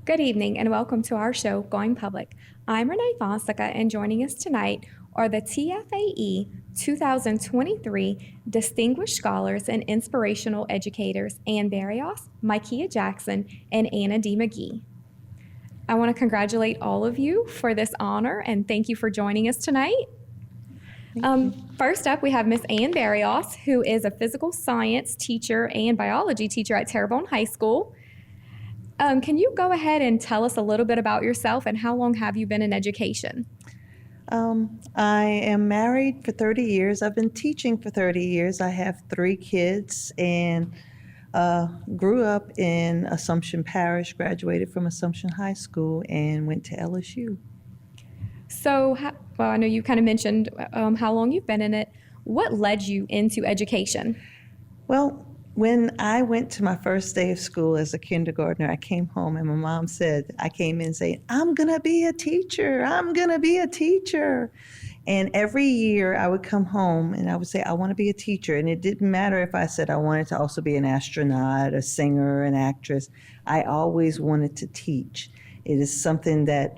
Good evening and welcome to our show, Going Public. I'm Renee Fonseca, and joining us tonight are the TFAE 2023 Distinguished Scholars and Inspirational Educators, Ann Barrios, Micaiah Jackson, and Anna D. McGee. I want to congratulate all of you for this honor and thank you for joining us tonight. First up, we have Miss Ann Barrios, who is a physical science teacher and biology teacher at Terrebonne High School. Can you go ahead and tell us a little bit about yourself and how long have you been in education? I am married for 30 years. I've been teaching for 30 years. I have 3 kids and grew up in Assumption Parish, graduated from Assumption High School, and went to LSU. So, I know you kind of mentioned how long you've been in it. What led you into education? Well, when I went to my first day of school as a kindergartner, I came home and my mom said, I came in saying, I'm going to be a teacher. I'm going to be a teacher. And every year I would come home and I would say, I want to be a teacher. And it didn't matter if I said I wanted to also be an astronaut, a singer, an actress. I always wanted to teach. It is something that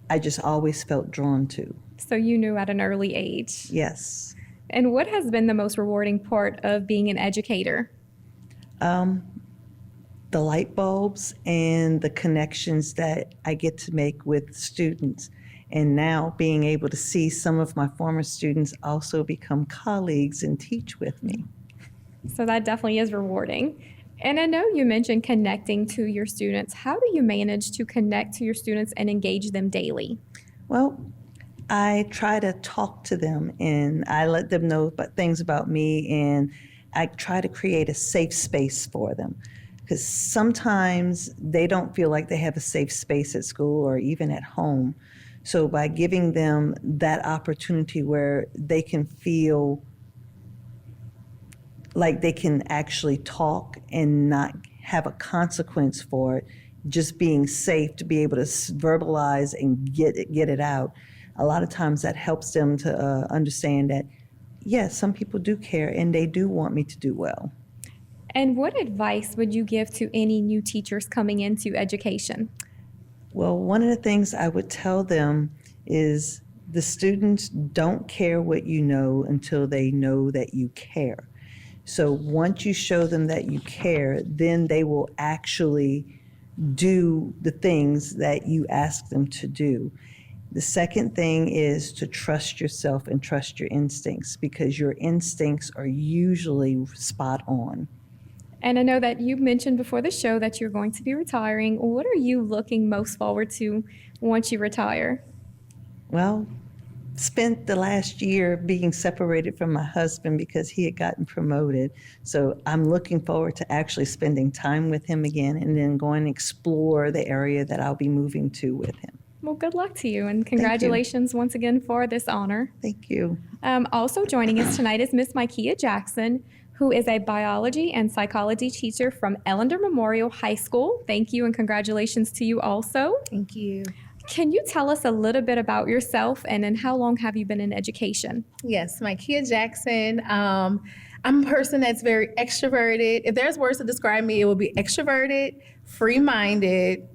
I just always felt drawn to. So you knew at an early age. Yes. And what has been the most rewarding part of being an educator? The light bulbs and the connections that I get to make with students. And now being able to see some of my former students also become colleagues and teach with me. So that definitely is rewarding. And I know you mentioned connecting to your students. How do you manage to connect to your students and engage them daily? Well, I try to talk to them and I let them know things about me, and I try to create a safe space for them, because sometimes they don't feel like they have a safe space at school or even at home. So by giving them that opportunity where they can feel like they can actually talk and not have a consequence for it, just being safe to be able to verbalize and get it out, a lot of times that helps them to understand that, yes, some people do care and they do want me to do well. And what advice would you give to any new teachers coming into education? Well, one of the things I would tell them is the students don't care what you know until they know that you care. So once you show them that you care, then they will actually do the things that you ask them to do. The second thing is to trust yourself and trust your instincts, because your instincts are usually spot on. And I know that you mentioned before the show that you're going to be retiring. What are you looking most forward to once you retire? Well, spent the last year being separated from my husband because he had gotten promoted. So I'm looking forward to actually spending time with him again and then going to explore the area that I'll be moving to with him. Well, good luck to you, and congratulations once again for this honor. Thank you. Also joining us tonight is Miss Micaiah Jackson, who is a biology and psychology teacher from Ellender Memorial High School. Thank you and congratulations to you also. Thank you. Can you tell us a little bit about yourself and then how long have you been in education? Yes, Micaiah Jackson. I'm a person that's very extroverted. If there's words to describe me, it would be extroverted, free-minded,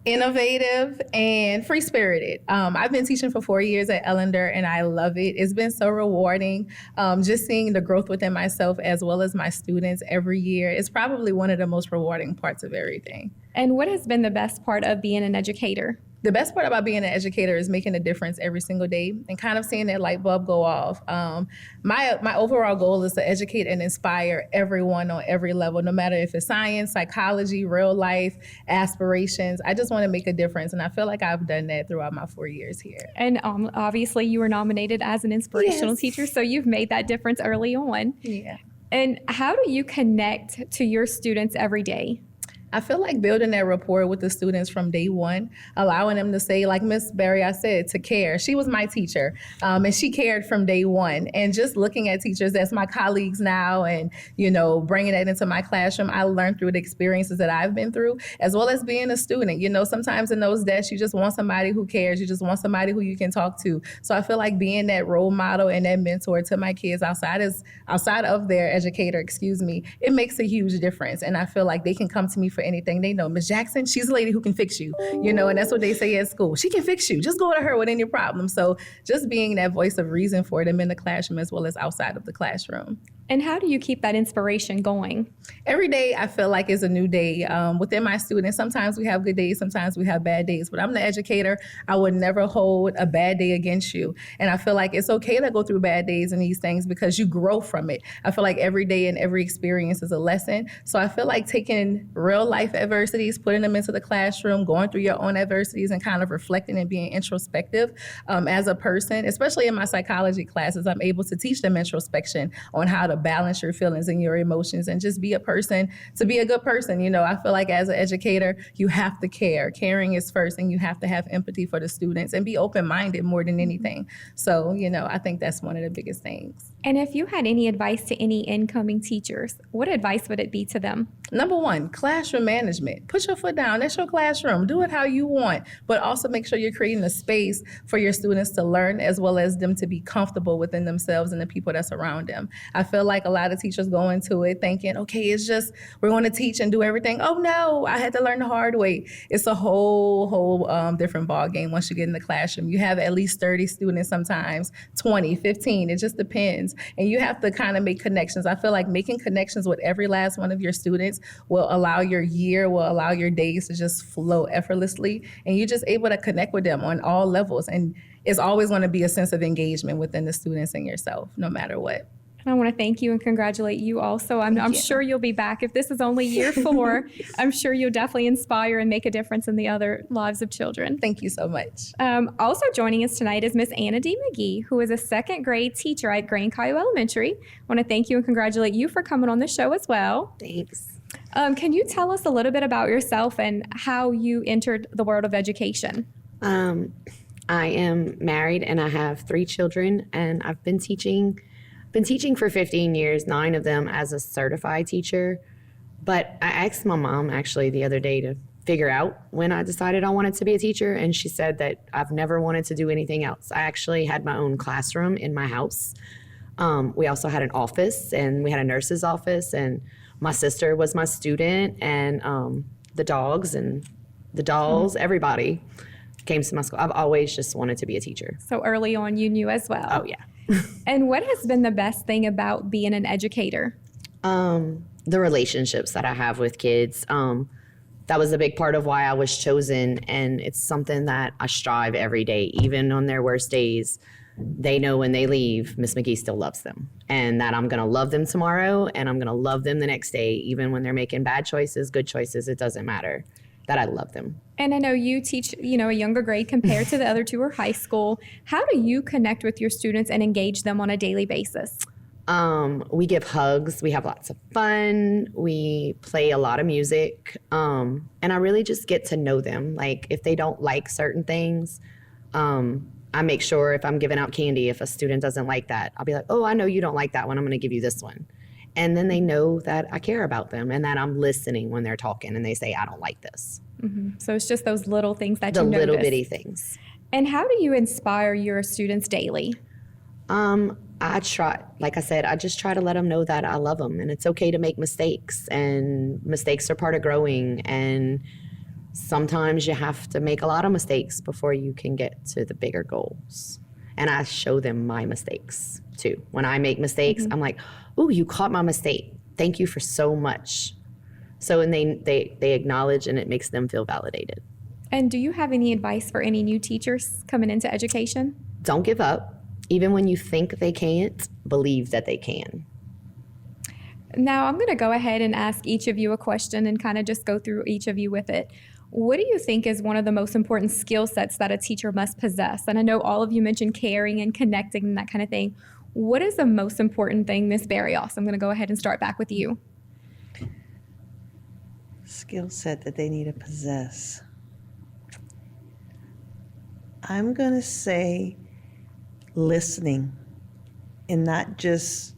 innovative, and free-spirited. I've been teaching for 4 years at Ellender, and I love it. It's been so rewarding, just seeing the growth within myself as well as my students every year. It's probably one of the most rewarding parts of everything. And what has been the best part of being an educator? The best part about being an educator is making a difference every single day and kind of seeing that light bulb go off. My overall goal is to educate and inspire everyone on every level, no matter if it's science, psychology, real life, aspirations. I just want to make a difference, and I feel like I've done that throughout my 4 years here. And obviously you were nominated as an inspirational Yes. teacher, so you've made that difference early on. Yeah. And how do you connect to your students every day? I feel like building that rapport with the students from day one, allowing them to say, like Miss Barry, I said, to care. She was my teacher, and she cared from day one. And just looking at teachers as my colleagues now and, bringing that into my classroom, I learned through the experiences that I've been through, as well as being a student. Sometimes in those desks, you just want somebody who cares. You just want somebody who you can talk to. So I feel like being that role model and that mentor to my kids outside of their educator, it makes a huge difference. And I feel like they can come to me for anything. They know Ms. Jackson, she's a lady who can fix you, and that's what they say at school. She can fix you. Just go to her with any problem. So just being that voice of reason for them in the classroom as well as outside of the classroom. And how do you keep that inspiration going? Every day I feel like is a new day. Within my students, sometimes we have good days, sometimes we have bad days. But I'm the educator. I would never hold a bad day against you. And I feel like it's okay to go through bad days and these things because you grow from it. I feel like every day and every experience is a lesson. So I feel like taking real life adversities, putting them into the classroom, going through your own adversities and kind of reflecting and being introspective as a person, especially in my psychology classes, I'm able to teach them introspection on how to balance your feelings and your emotions and just be a person to be a good person. I feel like as an educator, you have to care. Caring is first, and you have to have empathy for the students and be open-minded more than anything. So, I think that's one of the biggest things. And if you had any advice to any incoming teachers, what advice would it be to them? Number one, classroom management. Put your foot down. That's your classroom. Do it how you want, but also make sure you're creating a space for your students to learn as well as them to be comfortable within themselves and the people that's around them. I feel like a lot of teachers go into it thinking, okay, it's just, we're going to teach and do everything. Oh no, I had to learn the hard way. It's a whole different ball game once you get in the classroom. You have at least 30 students sometimes, 20, 15, it just depends. And you have to kind of make connections. I feel like making connections with every last one of your students will allow your year, will allow your days to just flow effortlessly. And you're just able to connect with them on all levels. And it's always going to be a sense of engagement within the students and yourself, no matter what. I want to thank you and congratulate you also. I'm sure you'll be back. If this is only year 4, I'm sure you'll definitely inspire and make a difference in the other lives of children. Thank you so much. Also joining us tonight is Miss Anna D. McGee, who is a 2nd grade teacher at Grand Caillou Elementary. I want to thank you and congratulate you for coming on the show as well. Thanks. Can you tell us a little bit about yourself and how you entered the world of education? I am married and I have 3 children, and I've been teaching for 15 years, 9 of them as a certified teacher. But I asked my mom actually the other day to figure out when I decided I wanted to be a teacher, and she said that I've never wanted to do anything else. I actually had my own classroom in my house. We also had an office, and we had a nurse's office, and my sister was my student, and the dogs and the dolls, everybody came to my school. I've always just wanted to be a teacher. So early on, you knew as well. Oh, yeah. And what has been the best thing about being an educator? The relationships that I have with kids. That was a big part of why I was chosen, and it's something that I strive every day, even on their worst days. They know when they leave, Miss McGee still loves them, and that I'm going to love them tomorrow, and I'm going to love them the next day, even when they're making bad choices, good choices, it doesn't matter, that I love them. And I know you teach, a younger grade compared to the other 2 are high school. How do you connect with your students and engage them on a daily basis? We give hugs. We have lots of fun. We play a lot of music. And I really just get to know them. Like if they don't like certain things, I make sure if I'm giving out candy, if a student doesn't like that, I'll be like, oh, I know you don't like that one. I'm going to give you this one. And then they know that I care about them and that I'm listening when they're talking and they say, I don't like this. Mm-hmm. So it's just those little things that you notice. The little bitty things. And how do you inspire your students daily? I try, like I said, I just try to let them know that I love them and it's okay to make mistakes, and mistakes are part of growing, and sometimes you have to make a lot of mistakes before you can get to the bigger goals. And I show them my mistakes too. When I make mistakes, I'm like, oh, you caught my mistake. Thank you for so much. So, and they acknowledge, and it makes them feel validated. And do you have any advice for any new teachers coming into education? Don't give up. Even when you think they can't, believe that they can. Now, I'm going to go ahead and ask each of you a question and kind of just go through each of you with it. What do you think is one of the most important skill sets that a teacher must possess? And I know all of you mentioned caring and connecting and that kind of thing. What is the most important thing, Ms. Barrios? I'm going to go ahead and start back with you. Skill set that they need to possess. I'm going to say listening, and not just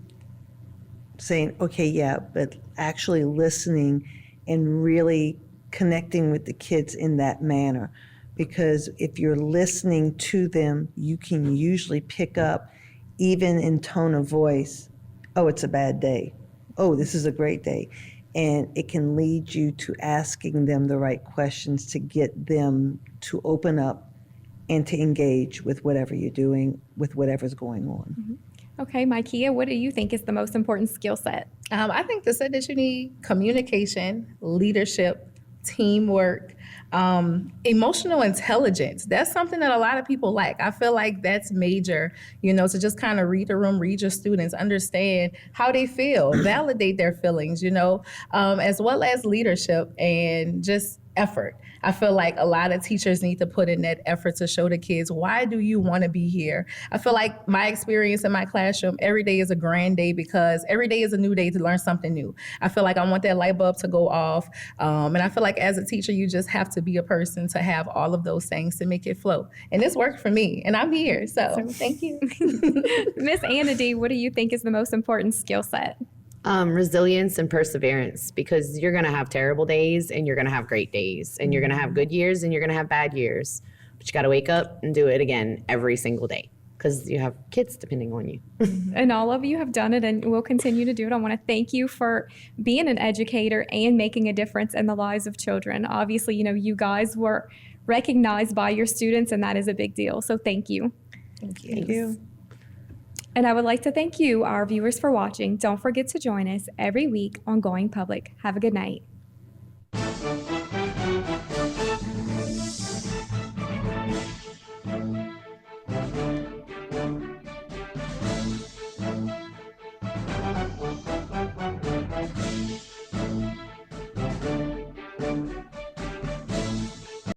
saying, okay, yeah, but actually listening and really connecting with the kids in that manner. Because if you're listening to them, you can usually pick up, even in tone of voice, oh, it's a bad day. Oh, this is a great day. and it can lead you to asking them the right questions to get them to open up and to engage with whatever you're doing, with whatever's going on. Okay, Micaiah, what do you think is the most important skill set? I think the set that you need: communication, leadership, teamwork, emotional intelligence. That's something that a lot of people lack. I feel like that's major, to just kind of read the room, read your students, understand how they feel, validate their feelings, as well as leadership and just effort. I feel like a lot of teachers need to put in that effort to show the kids, why do you want to be here? I feel like my experience in my classroom, every day is a grand day because every day is a new day to learn something new. I feel like I want that light bulb to go off. And I feel like as a teacher, you just have to be a person to have all of those things to make it flow. And this worked for me, and I'm here. So thank you. Miss Anna D, what do you think is the most important skill set? Resilience and perseverance, because you're going to have terrible days and you're going to have great days, and you're going to have good years and you're going to have bad years, but you got to wake up and do it again every single day because you have kids depending on you. And all of you have done it and will continue to do it. I want to thank you for being an educator and making a difference in the lives of children. Obviously, you guys were recognized by your students, and that is a big deal. So thank you. Thank you. Thank you. And I would like to thank you, our viewers, for watching. Don't forget to join us every week on Going Public. Have a good night.